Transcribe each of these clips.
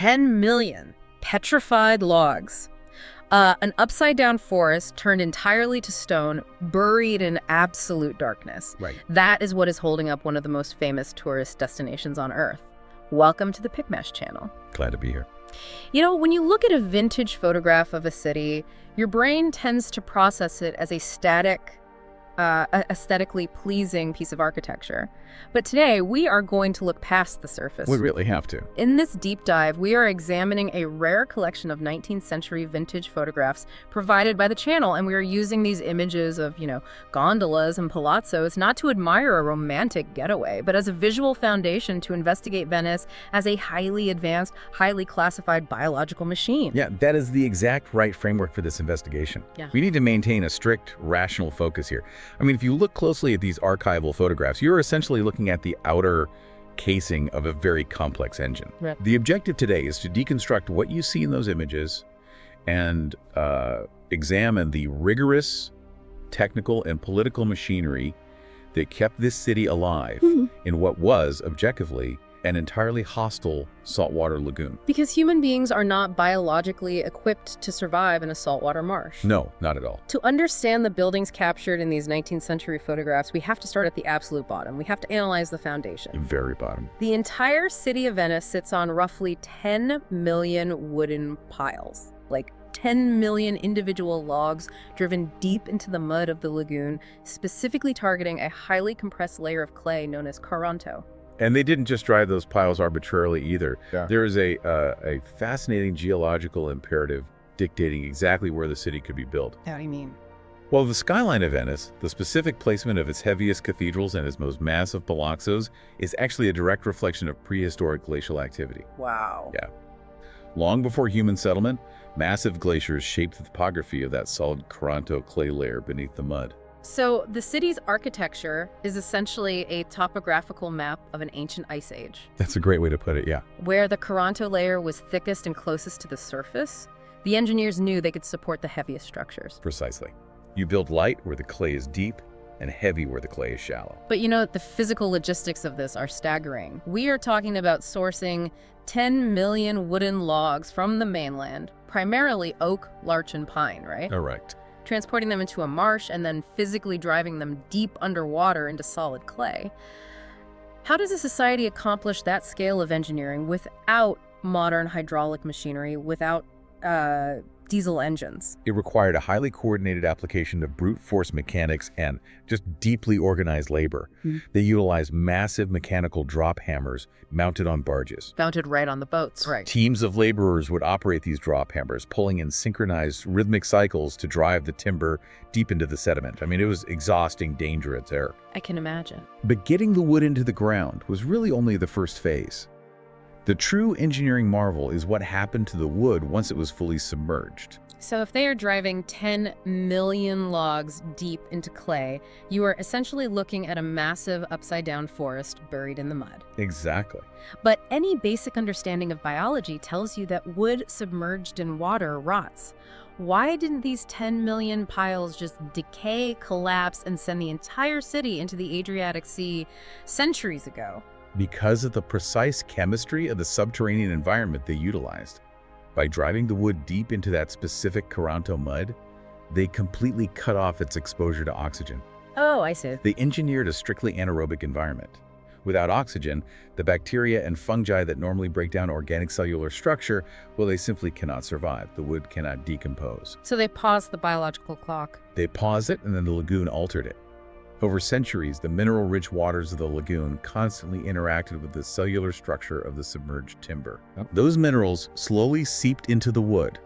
10 million petrified logs. An upside-down forest turned entirely to stone, buried in absolute darkness. Right. That is what is holding up one of the most famous tourist destinations on Earth. Welcome to the Pickmash channel. Glad to be here. You know, when you look at a vintage photograph of a city, your brain tends to process it as a static, aesthetically pleasing piece of architecture. But today, we are going to look past the surface. We really have to. In this deep dive, we are examining a rare collection of 19th century vintage photographs provided by the channel, and we are using these images of, gondolas and palazzos not to admire a romantic getaway, but as a visual foundation to investigate Venice as a highly advanced, highly classified biological machine. Yeah, that is the exact right framework for this investigation. Yeah. We need to maintain a strict, rational focus here. I mean, if you look closely at these archival photographs, you're essentially looking at the outer casing of a very complex engine. Right. The objective today is to deconstruct what you see in those images and examine the rigorous technical and political machinery that kept this city alive in what was, objectively, an entirely hostile saltwater lagoon. Because human beings are not biologically equipped to survive in a saltwater marsh. No, not at all. To understand the buildings captured in these 19th century photographs, we have to start at the absolute bottom. We have to analyze the foundation. Very bottom. The entire city of Venice sits on roughly 10 million wooden piles, like 10 million individual logs driven deep into the mud of the lagoon, specifically targeting a highly compressed layer of clay known as Coranto. And they didn't just drive those piles arbitrarily either. Yeah. There is a fascinating geological imperative dictating exactly where the city could be built. How do you mean? Well, the skyline of Venice, the specific placement of its heaviest cathedrals and its most massive palazzos, is actually a direct reflection of prehistoric glacial activity. Wow. Yeah. Long before human settlement, massive glaciers shaped the topography of that solid Coranto clay layer beneath the mud. So the city's architecture is essentially a topographical map of an ancient ice age. That's a great way to put it, yeah. Where the Coranto layer was thickest and closest to the surface, the engineers knew they could support the heaviest structures. Precisely. You build light where the clay is deep and heavy where the clay is shallow. But the physical logistics of this are staggering. We are talking about sourcing 10 million wooden logs from the mainland, primarily oak, larch, and pine, right? Correct. Transporting them into a marsh and then physically driving them deep underwater into solid clay. How does a society accomplish that scale of engineering without modern hydraulic machinery, without diesel engines? It required a highly coordinated application of brute force mechanics and just deeply organized labor. They utilized massive mechanical drop hammers mounted on barges. Mounted right on the boats. Right. Teams of laborers would operate these drop hammers, pulling in synchronized rhythmic cycles to drive the timber deep into the sediment. I mean, it was exhausting, dangerous there. I can imagine. But getting the wood into the ground was really only the first phase. The true engineering marvel is what happened to the wood once it was fully submerged. So if they are driving 10 million logs deep into clay, you are essentially looking at a massive upside-down forest buried in the mud. Exactly. But any basic understanding of biology tells you that wood submerged in water rots. Why didn't these 10 million piles just decay, collapse, and send the entire city into the Adriatic Sea centuries ago? Because of the precise chemistry of the subterranean environment they utilized. By driving the wood deep into that specific Coranto mud, they completely cut off its exposure to oxygen. Oh, I see. They engineered a strictly anaerobic environment. Without oxygen, the bacteria and fungi that normally break down organic cellular structure, well, they simply cannot survive. The wood cannot decompose. So they paused the biological clock. They paused it, and then the lagoon altered it. Over centuries, the mineral-rich waters of the lagoon constantly interacted with the cellular structure of the submerged timber. Those minerals slowly seeped into the wood,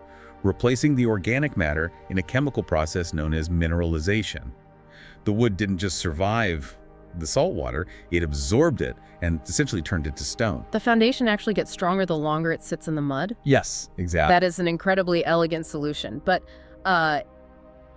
replacing the organic matter in a chemical process known as mineralization. The wood didn't just survive the salt water, it absorbed it and essentially turned it to stone. The foundation actually gets stronger the longer it sits in the mud? Yes, exactly. That is an incredibly elegant solution. But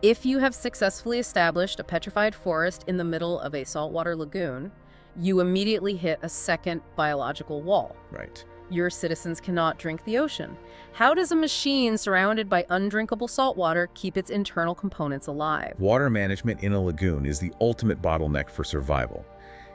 if you have successfully established a petrified forest in the middle of a saltwater lagoon, you immediately hit a second biological wall. Right. Your citizens cannot drink the ocean. How does a machine surrounded by undrinkable saltwater keep its internal components alive? Water management in a lagoon is the ultimate bottleneck for survival.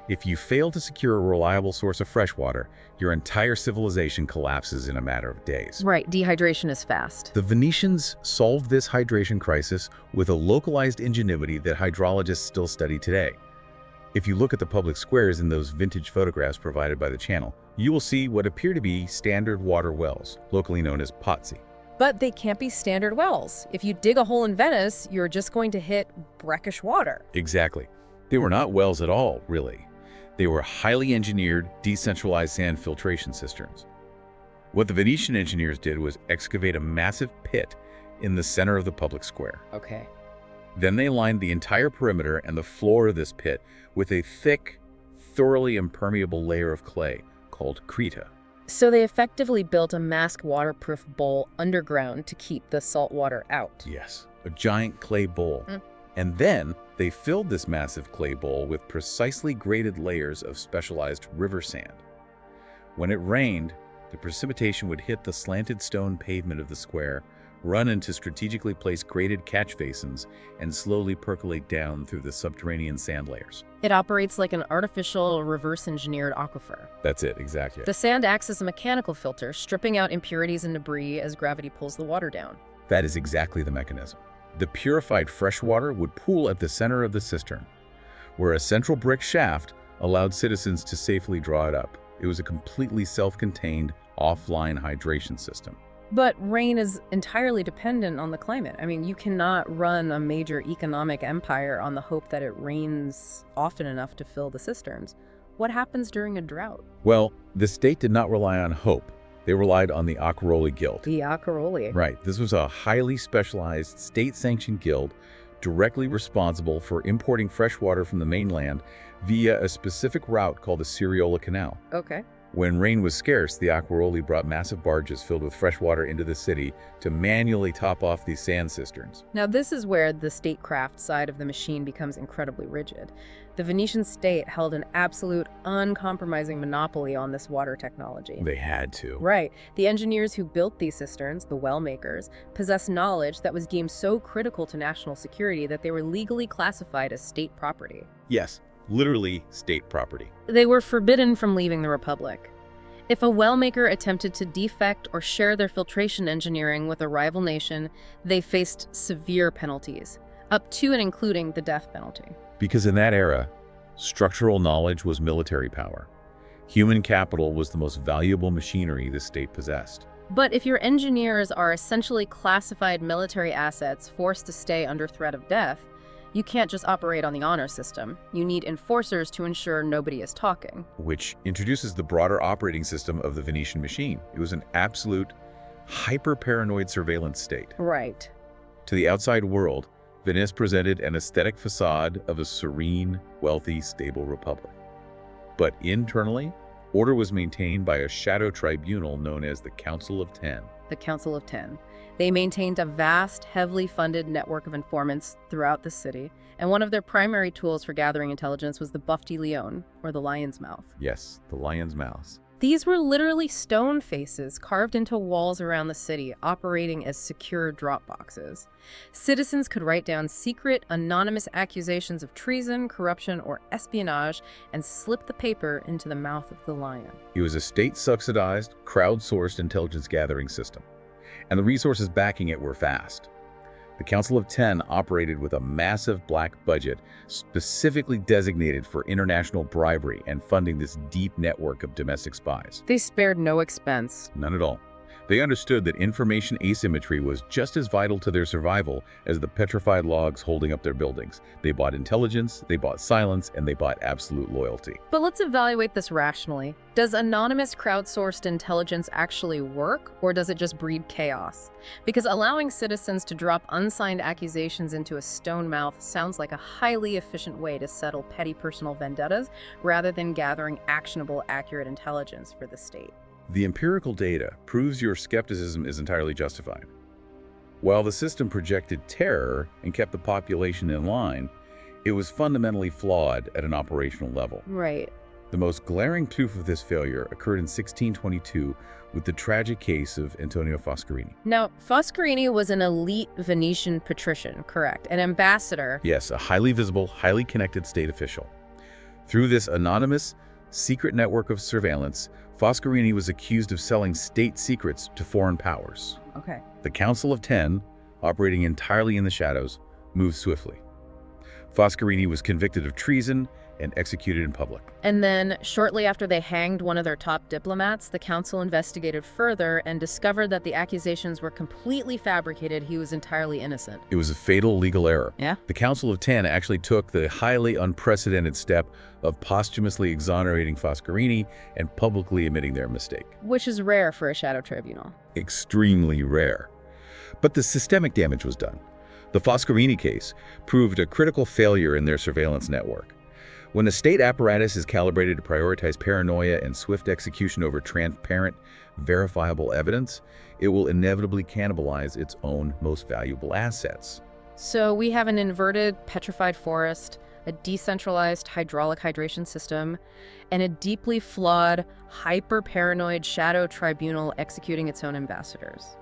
If you fail to secure a reliable source of fresh water, your entire civilization collapses in a matter of days. Right, dehydration is fast. The Venetians solved this hydration crisis with a localized ingenuity that hydrologists still study today. If you look at the public squares in those vintage photographs provided by the channel, you will see what appear to be standard water wells, locally known as pozzi. But they can't be standard wells. If you dig a hole in Venice, you're just going to hit brackish water. Exactly. They were not wells at all, really. They were highly engineered, decentralized sand filtration cisterns. What the Venetian engineers did was excavate a massive pit in the center of the public square. Okay. Then they lined the entire perimeter and the floor of this pit with a thick, thoroughly impermeable layer of clay called creta. So they effectively built a mask waterproof bowl underground to keep the salt water out. Yes, a giant clay bowl. And then they filled this massive clay bowl with precisely graded layers of specialized river sand. When it rained, the precipitation would hit the slanted stone pavement of the square, run into strategically placed graded catch basins, and slowly percolate down through the subterranean sand layers. It operates like an artificial reverse-engineered aquifer. That's it, exactly. The sand acts as a mechanical filter, stripping out impurities and debris as gravity pulls the water down. That is exactly the mechanism. The purified fresh water would pool at the center of the cistern, where a central brick shaft allowed citizens to safely draw it up. It was a completely self-contained, offline hydration system. But rain is entirely dependent on the climate. I mean, you cannot run a major economic empire on the hope that it rains often enough to fill the cisterns. What happens during a drought? Well, the state did not rely on hope. They relied on the Acquaroli Guild. The Acquaroli. Right. This was a highly specialized, state-sanctioned guild directly responsible for importing fresh water from the mainland via a specific route called the Ciriola Canal. Okay. When rain was scarce, the Acquaroli brought massive barges filled with fresh water into the city to manually top off these sand cisterns. Now, this is where the statecraft side of the machine becomes incredibly rigid. The Venetian state held an absolute, uncompromising monopoly on this water technology. They had to. Right. The engineers who built these cisterns, the well makers, possessed knowledge that was deemed so critical to national security that they were legally classified as state property. Yes, literally state property. They were forbidden from leaving the Republic. If a well maker attempted to defect or share their filtration engineering with a rival nation, they faced severe penalties, up to and including the death penalty. Because in that era, structural knowledge was military power. Human capital was the most valuable machinery the state possessed. But if your engineers are essentially classified military assets forced to stay under threat of death, you can't just operate on the honor system. You need enforcers to ensure nobody is talking. Which introduces the broader operating system of the Venetian machine. It was an absolute, hyper-paranoid surveillance state. Right. To the outside world, Venice presented an aesthetic facade of a serene, wealthy, stable republic. But internally, order was maintained by a shadow tribunal known as the Council of Ten. The Council of Ten. They maintained a vast, heavily funded network of informants throughout the city, and one of their primary tools for gathering intelligence was the Bocche di Leone, or the lion's mouth. Yes, the lion's mouth. These were literally stone faces carved into walls around the city, operating as secure drop boxes. Citizens could write down secret, anonymous accusations of treason, corruption, or espionage and slip the paper into the mouth of the lion. It was a state-subsidized, crowdsourced intelligence gathering system, and the resources backing it were vast. The Council of Ten operated with a massive black budget specifically designated for international bribery and funding this deep network of domestic spies. They spared no expense. None at all. They understood that information asymmetry was just as vital to their survival as the petrified logs holding up their buildings. They bought intelligence, they bought silence, and they bought absolute loyalty. But let's evaluate this rationally. Does anonymous crowdsourced intelligence actually work, or does it just breed chaos? Because allowing citizens to drop unsigned accusations into a stone mouth sounds like a highly efficient way to settle petty personal vendettas rather than gathering actionable, accurate intelligence for the state. The empirical data proves your skepticism is entirely justified. While the system projected terror and kept the population in line, it was fundamentally flawed at an operational level. Right. The most glaring proof of this failure occurred in 1622 with the tragic case of Antonio Foscarini. Now, Foscarini was an elite Venetian patrician, correct? An ambassador. Yes, a highly visible, highly connected state official. Through this anonymous, secret network of surveillance, Foscarini was accused of selling state secrets to foreign powers. Okay. The Council of Ten, operating entirely in the shadows, moved swiftly. Foscarini was convicted of treason and executed in public. And then, shortly after they hanged one of their top diplomats, the council investigated further and discovered that the accusations were completely fabricated. He was entirely innocent. It was a fatal legal error. Yeah? The Council of Ten actually took the highly unprecedented step of posthumously exonerating Foscarini and publicly admitting their mistake. Which is rare for a shadow tribunal. Extremely rare. But the systemic damage was done. The Foscarini case proved a critical failure in their surveillance network. When a state apparatus is calibrated to prioritize paranoia and swift execution over transparent, verifiable evidence, it will inevitably cannibalize its own most valuable assets. So we have an inverted petrified forest, a decentralized hydraulic hydration system, and a deeply flawed, hyper-paranoid shadow tribunal executing its own ambassadors.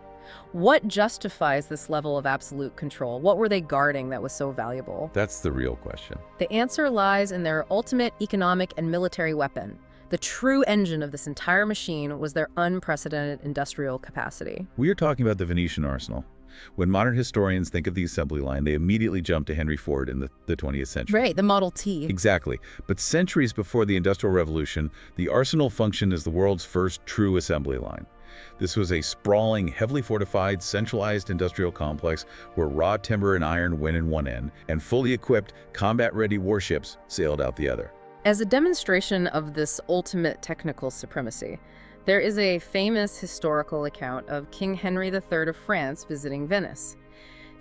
What justifies this level of absolute control? What were they guarding that was so valuable? That's the real question. The answer lies in their ultimate economic and military weapon. The true engine of this entire machine was their unprecedented industrial capacity. We are talking about the Venetian arsenal. When modern historians think of the assembly line, they immediately jump to Henry Ford in the 20th century. Right, the Model T. Exactly. But centuries before the Industrial Revolution, the arsenal functioned as the world's first true assembly line. This was a sprawling, heavily fortified, centralized industrial complex where raw timber and iron went in one end, and fully equipped, combat-ready warships sailed out the other. As a demonstration of this ultimate technical supremacy, there is a famous historical account of King Henry III of France visiting Venice.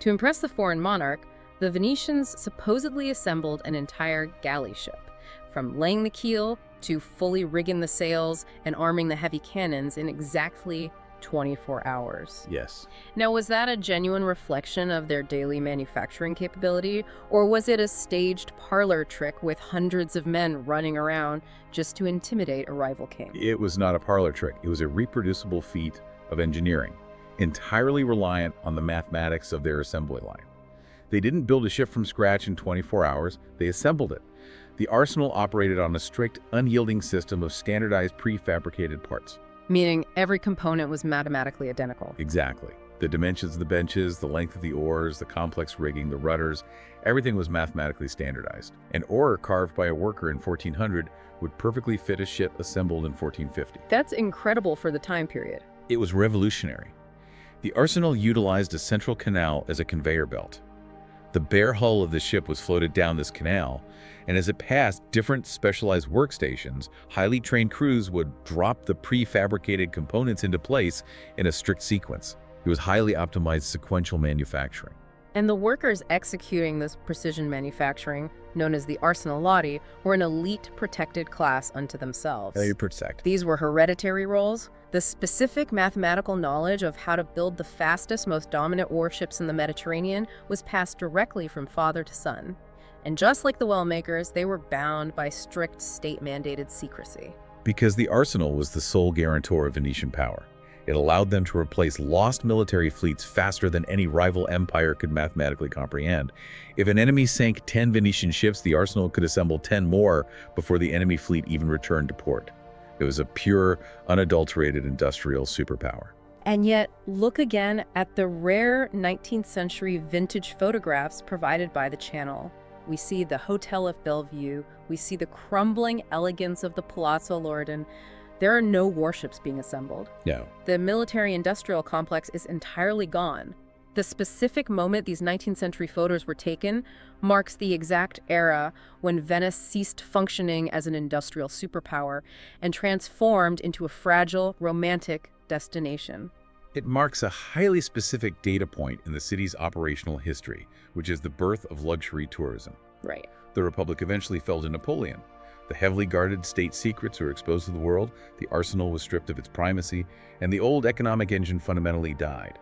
To impress the foreign monarch, the Venetians supposedly assembled an entire galley ship, from laying the keel to fully rigging the sails and arming the heavy cannons in exactly 24 hours. Yes. Now, was that a genuine reflection of their daily manufacturing capability, or was it a staged parlor trick with hundreds of men running around just to intimidate a rival king? It was not a parlor trick. It was a reproducible feat of engineering, entirely reliant on the mathematics of their assembly line. They didn't build a ship from scratch in 24 hours, they assembled it. The arsenal operated on a strict, unyielding system of standardized prefabricated parts. Meaning every component was mathematically identical. Exactly. The dimensions of the benches, the length of the oars, the complex rigging, the rudders, everything was mathematically standardized. An oar carved by a worker in 1400 would perfectly fit a ship assembled in 1450. That's incredible for the time period. It was revolutionary. The arsenal utilized a central canal as a conveyor belt. The bare hull of the ship was floated down this canal, and as it passed different specialized workstations, highly trained crews would drop the prefabricated components into place in a strict sequence. It was highly optimized sequential manufacturing. And the workers executing this precision manufacturing, known as the arsenalati, were an elite protected class unto themselves. These were hereditary roles. The specific mathematical knowledge of how to build the fastest, most dominant warships in the Mediterranean was passed directly from father to son. And just like the well makers, they were bound by strict state-mandated secrecy. Because the arsenal was the sole guarantor of Venetian power. It allowed them to replace lost military fleets faster than any rival empire could mathematically comprehend. If an enemy sank 10 Venetian ships, the arsenal could assemble 10 more before the enemy fleet even returned to port. It was a pure, unadulterated industrial superpower. And yet, look again at the rare 19th century vintage photographs provided by the channel. We see the Hotel of Bellevue, we see the crumbling elegance of the Palazzo Loredon. There are no warships being assembled. No. The military-industrial complex is entirely gone. The specific moment these 19th century photos were taken marks the exact era when Venice ceased functioning as an industrial superpower and transformed into a fragile, romantic destination. It marks a highly specific data point in the city's operational history, which is the birth of luxury tourism. Right. The Republic eventually fell to Napoleon. The heavily guarded state secrets were exposed to the world, the arsenal was stripped of its primacy, and the old economic engine fundamentally died.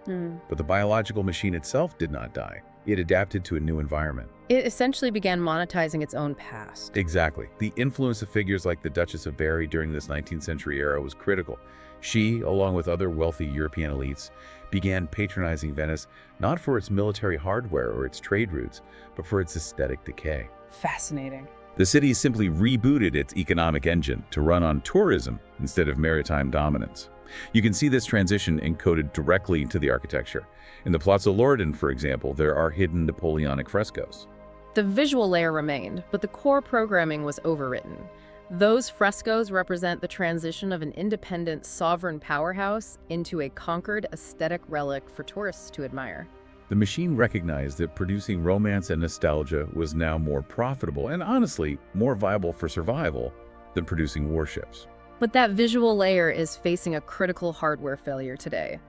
But the biological machine itself did not die. It adapted to a new environment. It essentially began monetizing its own past. Exactly. The influence of figures like the Duchess of Berry during this 19th century era was critical. She, along with other wealthy European elites, began patronizing Venice not for its military hardware or its trade routes, but for its aesthetic decay. Fascinating. The city simply rebooted its economic engine to run on tourism instead of maritime dominance. You can see this transition encoded directly into the architecture. In the Palazzo Loredon, for example, there are hidden Napoleonic frescoes. The visual layer remained, but the core programming was overwritten. Those frescoes represent the transition of an independent, sovereign powerhouse into a conquered aesthetic relic for tourists to admire. The machine recognized that producing romance and nostalgia was now more profitable and, honestly, more viable for survival than producing warships. But that visual layer is facing a critical hardware failure today.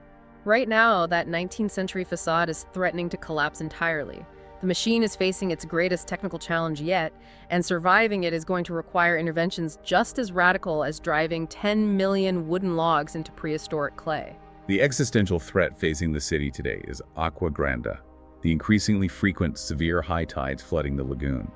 Right now, that 19th century facade is threatening to collapse entirely. The machine is facing its greatest technical challenge yet, and surviving it is going to require interventions just as radical as driving 10 million wooden logs into prehistoric clay. The existential threat facing the city today is Aqua Grande, the increasingly frequent severe high tides flooding the lagoon.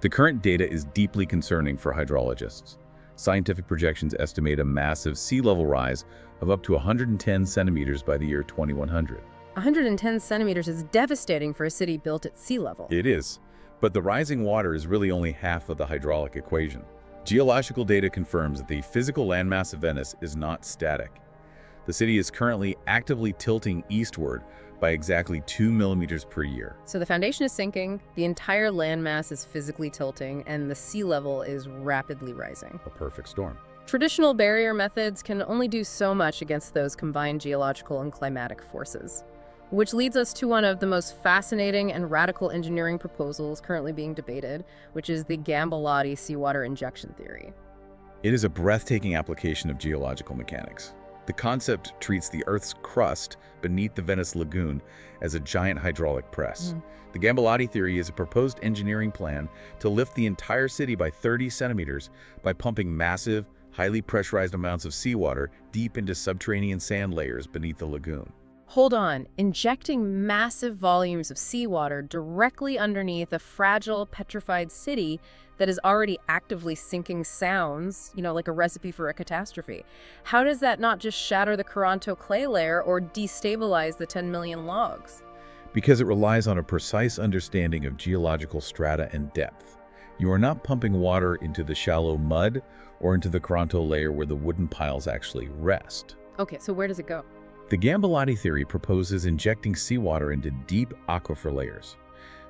The current data is deeply concerning for hydrologists. Scientific projections estimate a massive sea level rise of up to 110 centimeters by the year 2100. 110 centimeters is devastating for a city built at sea level. It is, but the rising water is really only half of the hydraulic equation. Geological data confirms that the physical landmass of Venice is not static. The city is currently actively tilting eastward by exactly 2 millimeters per year. So the foundation is sinking, the entire landmass is physically tilting, and the sea level is rapidly rising. A perfect storm. Traditional barrier methods can only do so much against those combined geological and climatic forces. Which leads us to one of the most fascinating and radical engineering proposals currently being debated, which is the Gambelotti seawater injection theory. It is a breathtaking application of geological mechanics. The concept treats the Earth's crust beneath the Venice lagoon as a giant hydraulic press. The Gambelotti theory is a proposed engineering plan to lift the entire city by 30 centimeters by pumping massive, highly pressurized amounts of seawater deep into subterranean sand layers beneath the lagoon. Hold on, injecting massive volumes of seawater directly underneath a fragile, petrified city that is already actively sinking sounds, like a recipe for a catastrophe. How does that not just shatter the Coranto clay layer or destabilize the 10 million logs? Because it relies on a precise understanding of geological strata and depth. You are not pumping water into the shallow mud or into the Coranto layer where the wooden piles actually rest. Okay, so where does it go? The Gambelotti theory proposes injecting seawater into deep aquifer layers,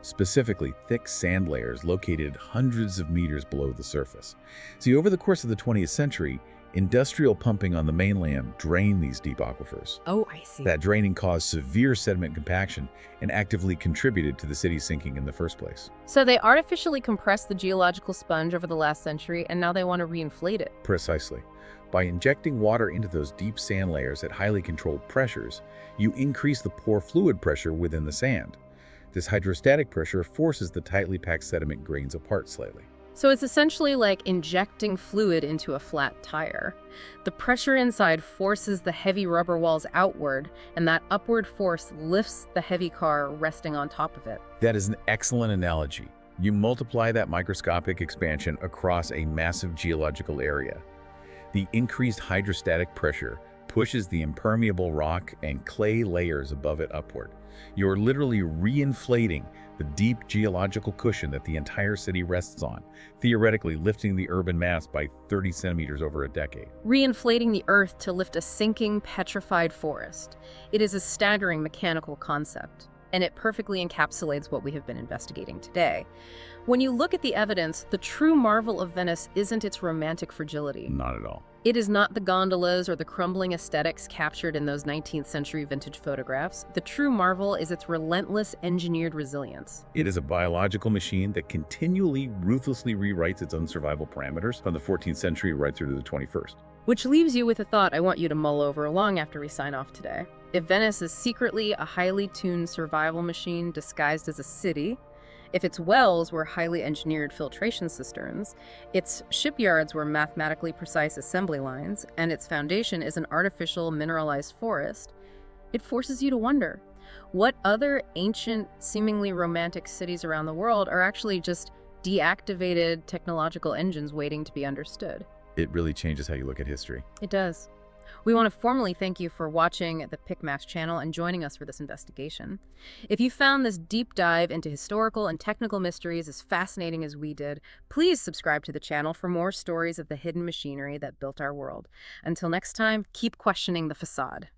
specifically thick sand layers located hundreds of meters below the surface. See, over the course of the 20th century, industrial pumping on the mainland drained these deep aquifers. Oh, I see. That draining caused severe sediment compaction and actively contributed to the city sinking in the first place. So they artificially compressed the geological sponge over the last century, and now they want to reinflate it. Precisely. By injecting water into those deep sand layers at highly controlled pressures, you increase the pore fluid pressure within the sand. This hydrostatic pressure forces the tightly packed sediment grains apart slightly. So it's essentially like injecting fluid into a flat tire. The pressure inside forces the heavy rubber walls outward, and that upward force lifts the heavy car resting on top of it. That is an excellent analogy. You multiply that microscopic expansion across a massive geological area. The increased hydrostatic pressure pushes the impermeable rock and clay layers above it upward. You're literally reinflating the deep geological cushion that the entire city rests on, theoretically lifting the urban mass by 30 centimeters over a decade. Reinflating the earth to lift a sinking, petrified forest. It is a staggering mechanical concept, and it perfectly encapsulates what we have been investigating today. When you look at the evidence, the true marvel of Venice isn't its romantic fragility. Not at all. It is not the gondolas or the crumbling aesthetics captured in those 19th century vintage photographs. The true marvel is its relentless engineered resilience. It is a biological machine that continually, ruthlessly rewrites its own survival parameters from the 14th century right through to the 21st. Which leaves you with a thought I want you to mull over long after we sign off today. If Venice is secretly a highly tuned survival machine disguised as a city, if its wells were highly engineered filtration cisterns, its shipyards were mathematically precise assembly lines, and its foundation is an artificial mineralized forest, it forces you to wonder, what other ancient, seemingly romantic cities around the world are actually just deactivated technological engines waiting to be understood? It really changes how you look at history. It does. We want to formally thank you for watching the Pickmash channel and joining us for this investigation. If you found this deep dive into historical and technical mysteries as fascinating as we did, please subscribe to the channel for more stories of the hidden machinery that built our world. Until next time, keep questioning the facade.